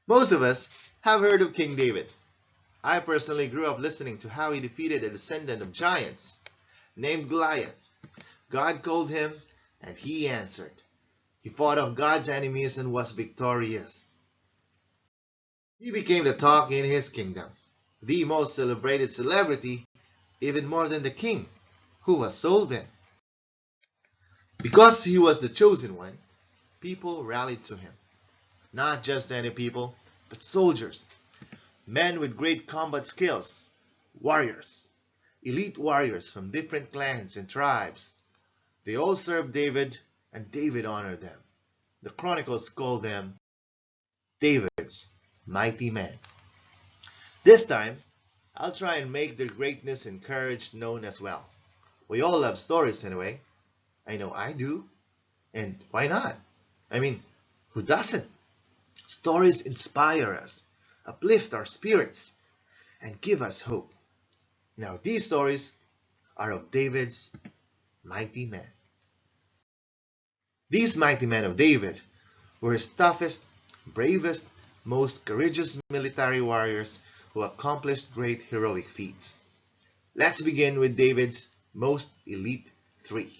Most of us have heard of King David. I personally grew up listening to how he defeated a descendant of giants named Goliath. God called him, and he answered. He fought off God's enemies and was victorious. He became the talk in his kingdom, the most celebrated celebrity, even more than the king, who was sold then. Because he was the chosen one, people rallied to him. Not just any people, but soldiers, men with great combat skills, warriors, elite warriors from different clans and tribes. They all served David, and David honored them. The chronicles call them David's mighty men. This time, I'll try and make their greatness and courage known as well. We all love stories anyway. I know I do. And why not? I mean, who doesn't? Stories inspire us, uplift our spirits, and give us hope. Now, these stories are of David's mighty men. These mighty men of David were his toughest, bravest, most courageous military warriors who accomplished great heroic feats. Let's begin with David's most elite three.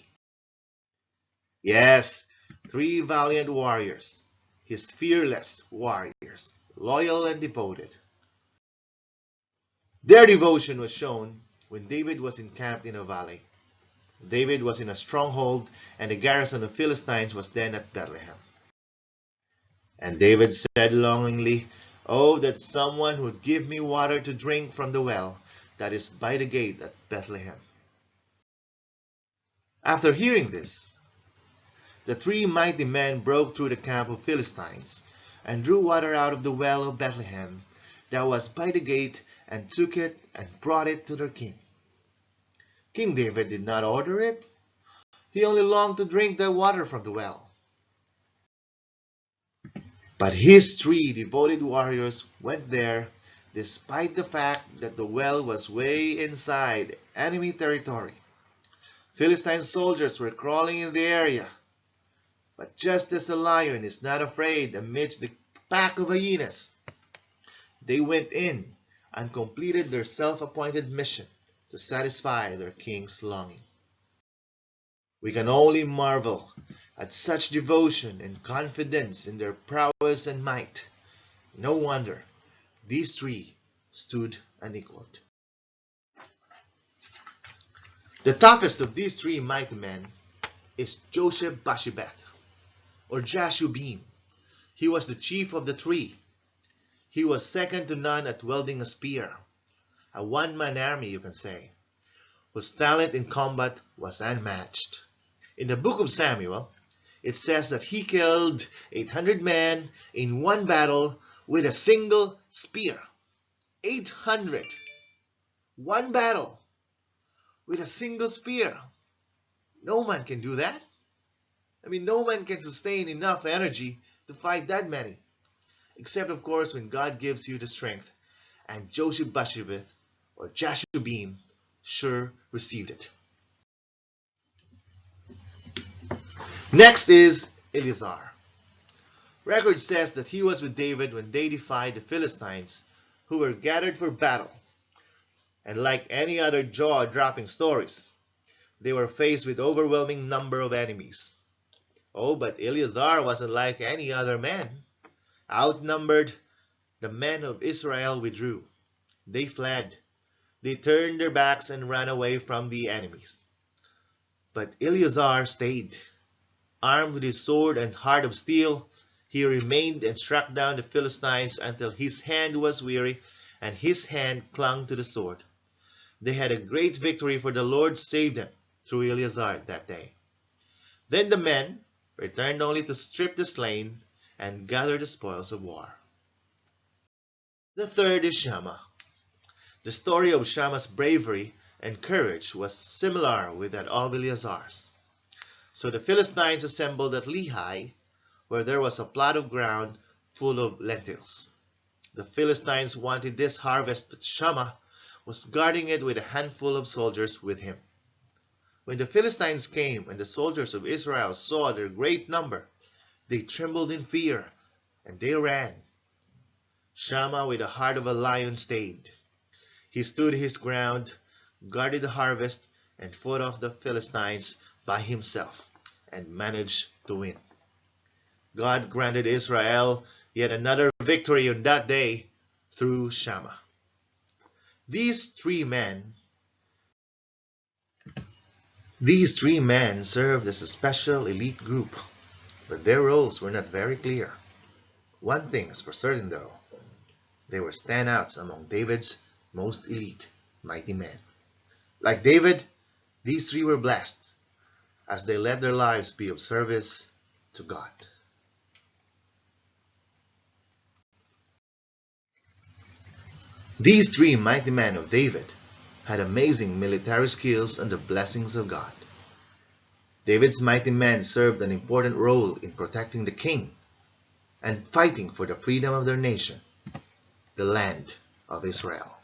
Yes, three valiant warriors, his fearless warriors, loyal and devoted. Their devotion was shown when David was encamped in a valley. David was in a stronghold, and the garrison of Philistines was then at Bethlehem. And David said longingly, "Oh, that someone would give me water to drink from the well that is by the gate at Bethlehem." After hearing this, the three mighty men broke through the camp of Philistines and drew water out of the well of Bethlehem that was by the gate and took it and brought it to their king. King David did not order it. He only longed to drink the water from the well. But his three devoted warriors went there despite the fact that the well was way inside enemy territory. Philistine soldiers were crawling in the area. But just as a lion is not afraid amidst the pack of hyenas, they went in and completed their self-appointed mission to satisfy their king's longing. We can only marvel at such devotion and confidence in their prowess and might. No wonder these three stood unequaled. The toughest of these three mighty men is Josheb-Basshebeth, or Jashubim. He was the chief of the three. He was second to none at wielding a spear, a one-man army, you can say, whose talent in combat was unmatched. In the book of Samuel, it says that he killed 800 men in one battle with a single spear. 800! One battle with a single spear. No man can do that. I mean, no man can sustain enough energy to fight that many. Except, of course, when God gives you the strength. And Josheb-Basshebeth, or Jashubim, sure received it. Next is Eleazar. Record says that he was with David when they defied the Philistines, who were gathered for battle. And like any other jaw-dropping stories, they were faced with overwhelming number of enemies. Oh, but Eleazar wasn't like any other man. Outnumbered, the men of Israel withdrew. They fled. They turned their backs and ran away from the enemies. But Eleazar stayed. Armed with his sword and heart of steel, he remained and struck down the Philistines until his hand was weary and his hand clung to the sword. They had a great victory, for the Lord saved them through Eleazar that day. Then the men returned only to strip the slain and gather the spoils of war. The third is Shammah. The story of Shammah's bravery and courage was similar with that of Eleazar's. So the Philistines assembled at Lehi, where there was a plot of ground full of lentils. The Philistines wanted this harvest, but Shammah was guarding it with a handful of soldiers with him. When the Philistines came and the soldiers of Israel saw their great number, they trembled in fear, and they ran. Shammah, with the heart of a lion, stayed. He stood his ground, guarded the harvest, and fought off the Philistines by himself, and managed to win. God granted Israel yet another victory on that day through Shammah. These three men These three men served as a special elite group, but their roles were not very clear. One thing is for certain though, they were standouts among David's most elite mighty men. Like David, these three were blessed as they let their lives be of service to God. These three mighty men of David had amazing military skills and the blessings of God. David's mighty men served an important role in protecting the king and fighting for the freedom of their nation, the land of Israel.